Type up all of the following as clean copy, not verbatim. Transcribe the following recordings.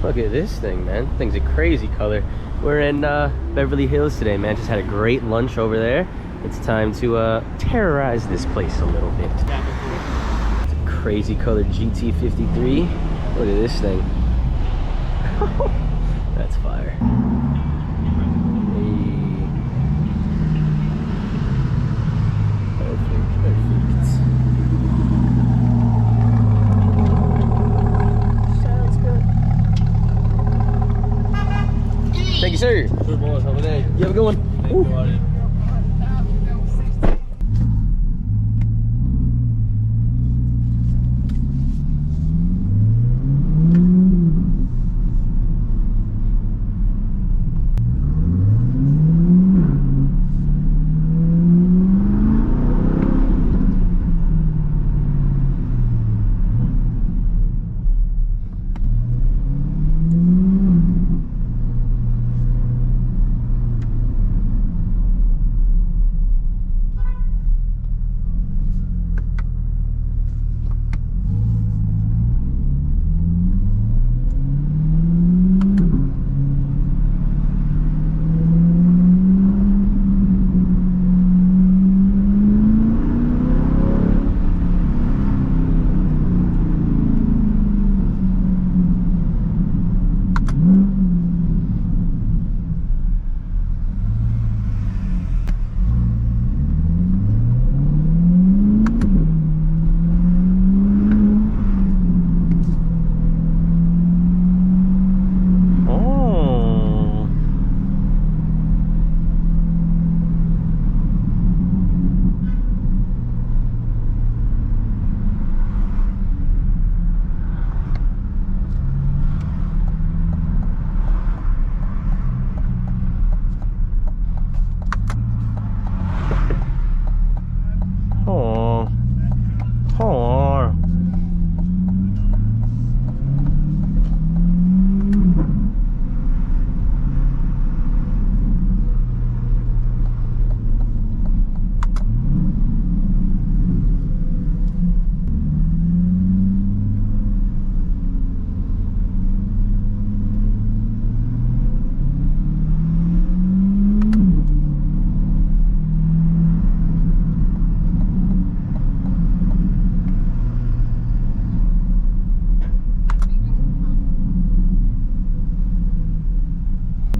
Look at this thing, man. Thing's a crazy color. We're in Beverly Hills today, man. Just had a great lunch over there. It's time to terrorize this place a little bit. It's a crazy colored GT53. Look at this thing. That's fire. Hey. Perfect, perfect. Sounds good. Thank you, sir. Good boys, have a day. You have a good one. Thank you, buddy.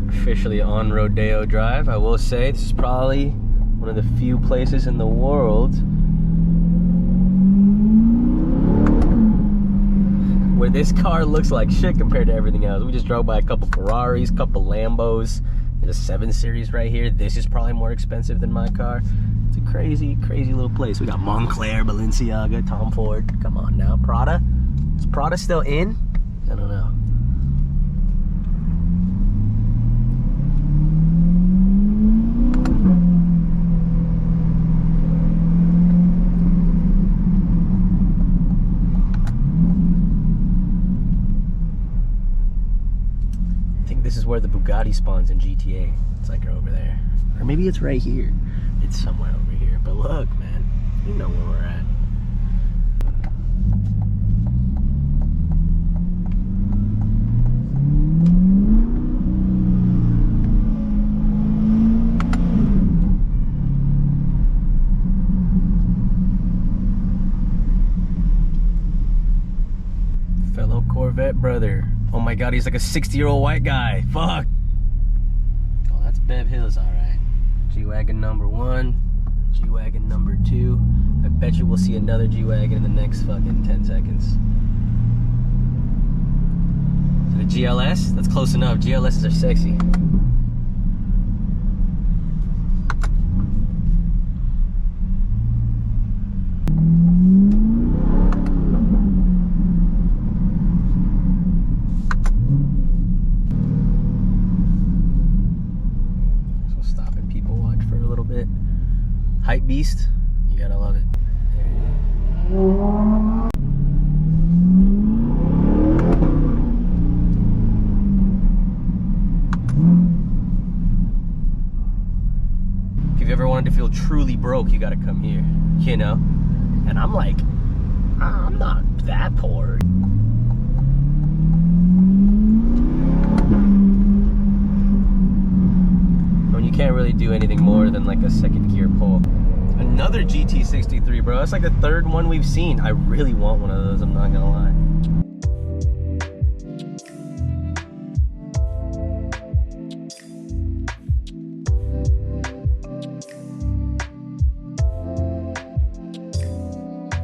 Officially on Rodeo Drive. I will say this is probably one of the few places in the world where this car looks like shit compared to everything else. We just drove by a couple Ferraris, couple Lambos. There's a 7 Series right here. This is probably more expensive than my car. It's a crazy, crazy little place. We got Montclair, Balenciaga, Tom Ford. Come on now. Prada? Is Prada still in? I don't know. This is where the Bugatti spawns in GTA. It's like over there. Or maybe it's right here. It's somewhere over here. But look, man. You know where we're at. Fellow Corvette brother. Oh my god, he's like a 60-year-old white guy. Fuck. Oh, that's Bev Hills, alright. G-Wagon number 1. G-Wagon number 2. I bet you we'll see another G-Wagon in the next fucking 10 seconds. Is it a GLS? That's close enough. GLSs are sexy. Hype beast, you gotta love it. There it is. If you've ever wanted to feel truly broke, you gotta come here, you know? And I'm like, I'm not that poor. really do anything more than like a second gear pull. Another GT63, bro. That's like the third one we've seen. I really want one of those, I'm not gonna lie.